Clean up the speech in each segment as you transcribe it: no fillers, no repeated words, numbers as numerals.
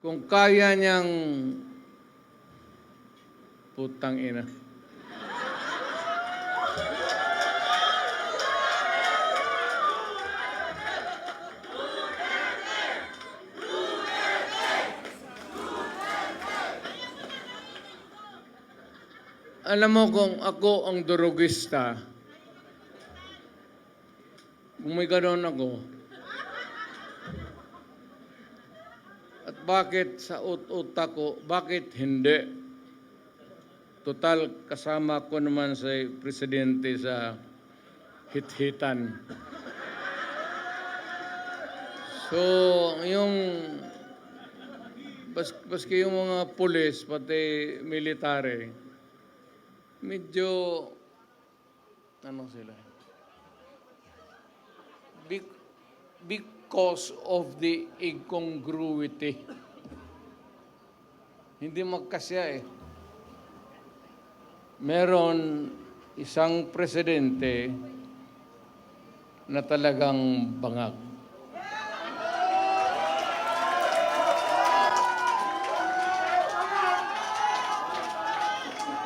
Kung kaya niyang putang ina. Alam mo kung ako ang durugista, kung may ganoon ako, at bakit sa utak ko, bakit hindi? Total, kasama ko naman sa presidente sa hit-hitan. So, yung baski yung mga pulis, pati military, medyo, ano sila? Because of the incongruity. Hindi magkasya eh. Meron isang presidente na talagang bangag.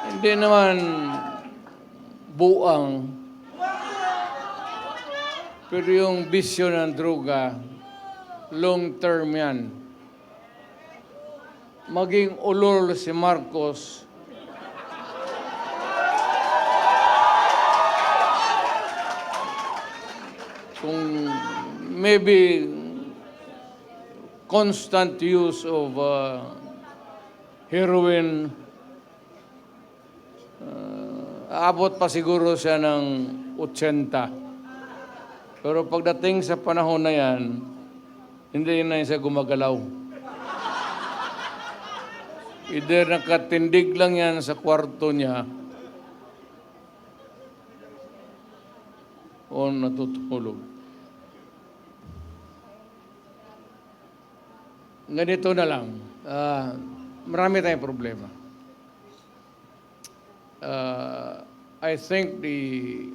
Hindi naman buang, pero yung bisyo ng droga, long term yan. Maging ulol si Marcos, kung maybe constant use of heroin, aabot pa siguro siya ng 80. Pero pagdating sa panahon na yan, hindi na siya gumagalaw. Either nakatindig lang yan sa kwarto niya o natutulog. Ganito na lang. Marami tayong problema. I think the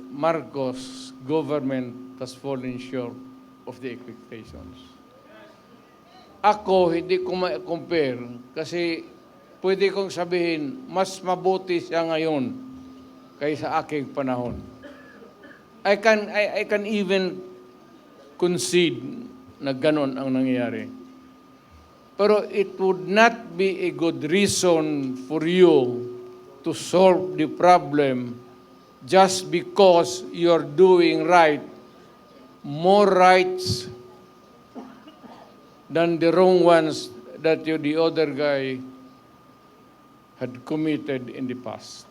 Marcos government has fallen short of the expectations. Ako, hindi ko ma-compare kasi pwede kong sabihin, mas mabuti siya ngayon kaysa aking panahon. I can even concede na ganon ang nangyayari. Pero it would not be a good reason for you to solve the problem just because you're doing right, more rights than the wrong ones that the other guy had committed in the past.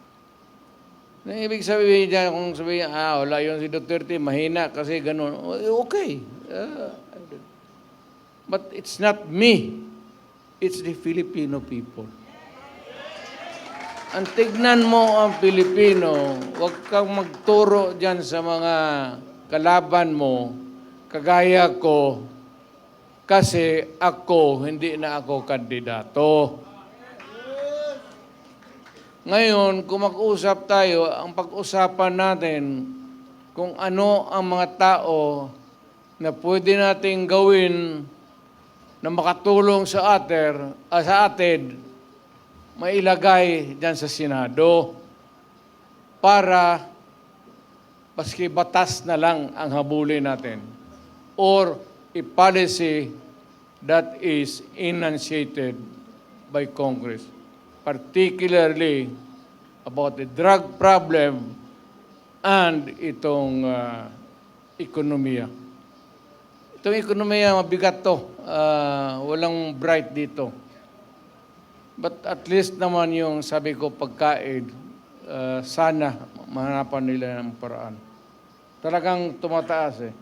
Na ibig sabihin dyan, kung sabihin, wala yun si Duterte, mahina kasi ganun. Okay. But it's not me. It's the Filipino people. Ang tignan mo ang Pilipino, huwag kang magturo dyan sa mga kalaban mo, kagaya ko, kasi ako, hindi na ako kandidato. Ngayon, kung mag-usap tayo, ang pag-usapan natin kung ano ang mga tao na pwede nating gawin na makatulong sa atin, mailagay dyan sa Senado para paski batas na lang ang habulin natin or a policy that is enunciated by Congress, particularly about the drug problem and itong ekonomiya. Itong ekonomiya, mabigat to. Walang bright dito. But at least naman yung sabi ko pagkain, sana mahanapan nila ng paraan. Talagang tumataas eh.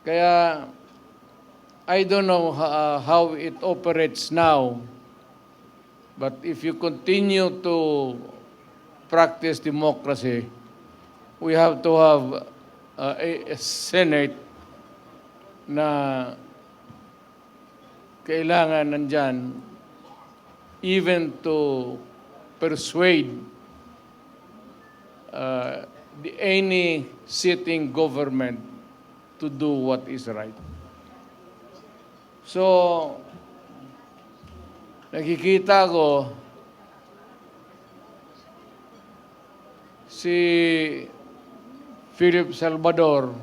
Kaya I don't know how it operates now, but if you continue to practice democracy, we have to have a Senate na kailangan nandyan even to persuade any sitting government to do what is right. So, nakikita ko si Philip Salvador,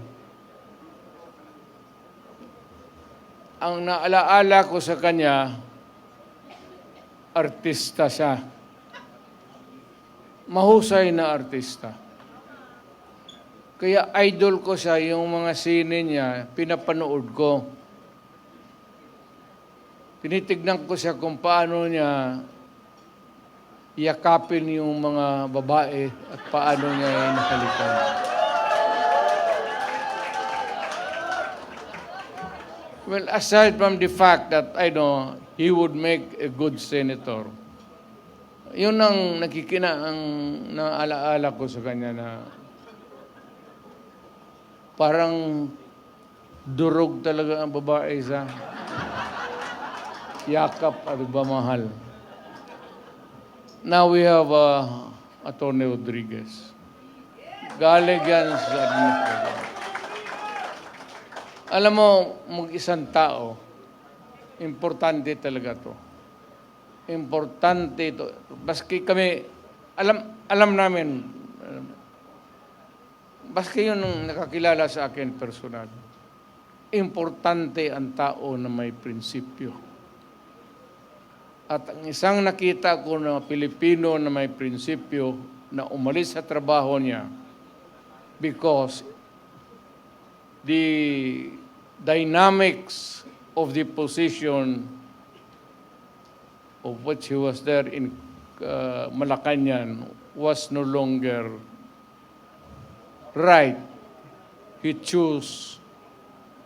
ang naalaala ko sa kanya, artista siya. Mahusay na artista. Kaya idol ko siya, yung mga sine niya, pinapanood ko. Tinitignan ko siya kung paano niya yakapin yung mga babae at paano niya nakalikan. Well, aside from the fact that I know he would make a good senator, yun ang ang naalaala ko sa kanya na parang durog talaga ang babae sa yakap at pagmamahal. Now we have Atty. Rodriguez. Galing yan sa administration. Alam mo, mag-isang tao, importante talaga to. Importante ito. Baski kami, alam namin, baski yun ang nakakilala sa akin personal. Importante ang tao na may prinsipyo. At ang isang nakita ko na Pilipino na may prinsipyo na umalis sa trabaho niya because the dynamics of the position of which he was there in Malacanang was no longer right. He chose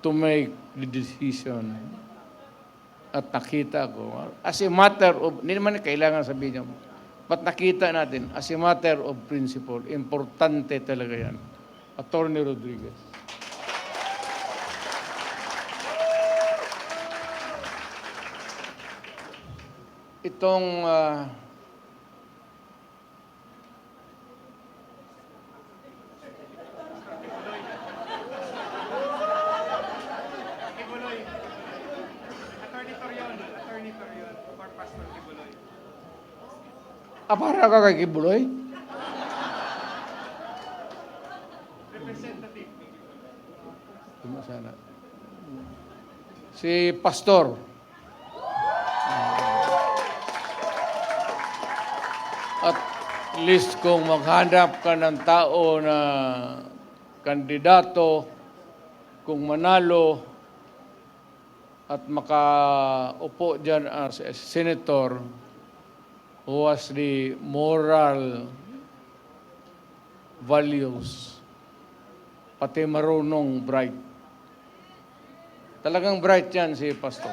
to make the decision. At nakita ko, as a matter of, hindi naman kailangan sabihin niya, but nakita natin, as a matter of principle, importante talaga yan. Atty. Rodriguez. Itong Attorney Torion for Pastor Kibuloy. para ka kay Kibuloy? Representative. Sana. Si Pastor. At least kung maghanap ka ng tao na kandidato, kung manalo at makaupo dyan as a senator who has the moral values, pati marunong bright. Talagang bright yan si Pastor.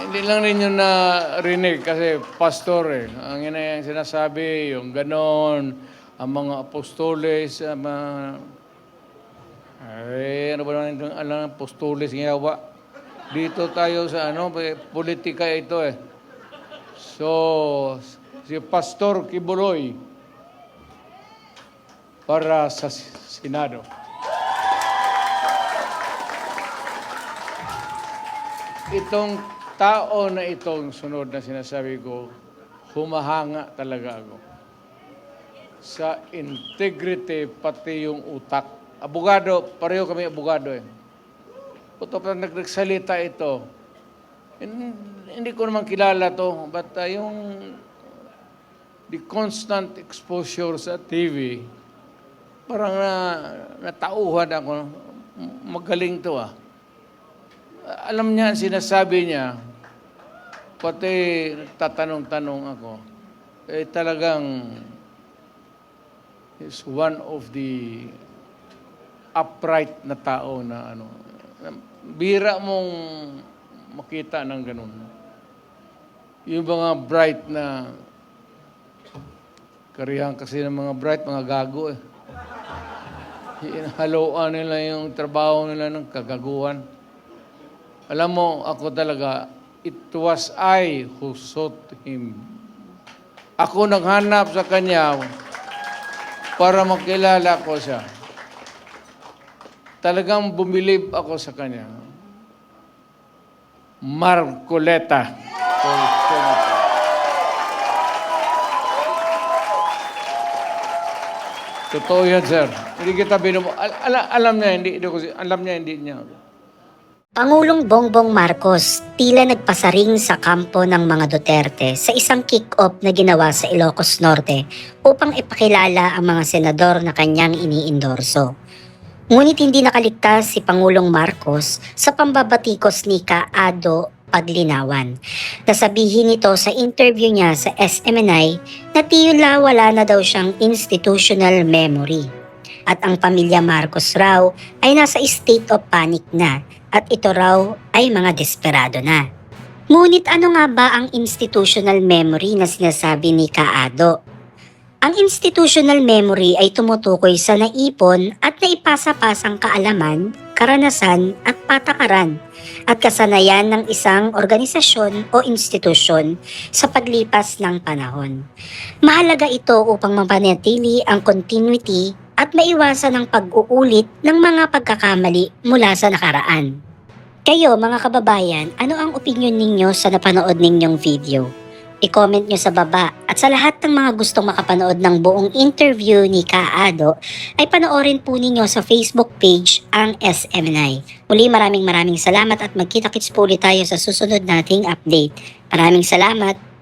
Hindi lang ninyo narinig kasi pastor eh. Ang ina yung sinasabi, yung ganon, ang mga apostoles, ano ba naman yung apostoles ginawa? Dito tayo sa politika ito eh. So, si Pastor Kibuloy para sa Senado. Itong tao na itong sunod na sinasabi ko, humahanga talaga ako sa integrity pati yung utak. Abogado, pareho kami abogado eh. Puto pa nagsalita ito, hindi ko naman kilala to, but the constant exposure sa TV, parang natauhan ako, magaling to ah. Alam niya, sinasabi niya, pati tatanong-tanong ako, talagang is one of the upright na tao na bira mong makita ng ganun. Yung mga bright na, karihan kasi ng mga bright, mga gago eh. Haloan nila yung trabaho nila ng kagaguhan. Alam mo, ako talaga, it was I who sought him. Ako naghanap sa kanya para makilala ko siya. talagang bumilib ako sa kanya. Marcoleta for Senator. Totoo yan, sir. Hindi kita alam niya, hindi niya. Pangulong Bongbong Marcos tila nagpasaring sa kampo ng mga Duterte sa isang kick-off na ginawa sa Ilocos Norte upang ipakilala ang mga senador na kanyang iniindorso. Ngunit hindi nakaligtas si Pangulong Marcos sa pambabatikos ni Kaado Paglinawan. Nasabihin nito sa interview niya sa SMNI na tila wala na daw siyang institutional memory. At ang pamilya Marcos raw ay nasa state of panic na at ito raw ay mga desperado na. Ngunit ano nga ba ang institutional memory na sinasabi ni Kaado? Ang institutional memory ay tumutukoy sa naipon at naipasa-pasang kaalaman, karanasan at patakaran at kasanayan ng isang organisasyon o institusyon sa paglipas ng panahon. Mahalaga ito upang mapanatili ang continuity at maiwasan ang pag-uulit ng mga pagkakamali mula sa nakaraan. Kayo mga kababayan, ano ang opinion ninyo sa napanood ninyong video? I-comment nyo sa baba at sa lahat ng mga gustong makapanood ng buong interview ni Kaado ay panoorin po ninyo sa Facebook page ang SMNI. Muli maraming salamat at magkita-kits po ulit tayo sa susunod nating update. Maraming salamat!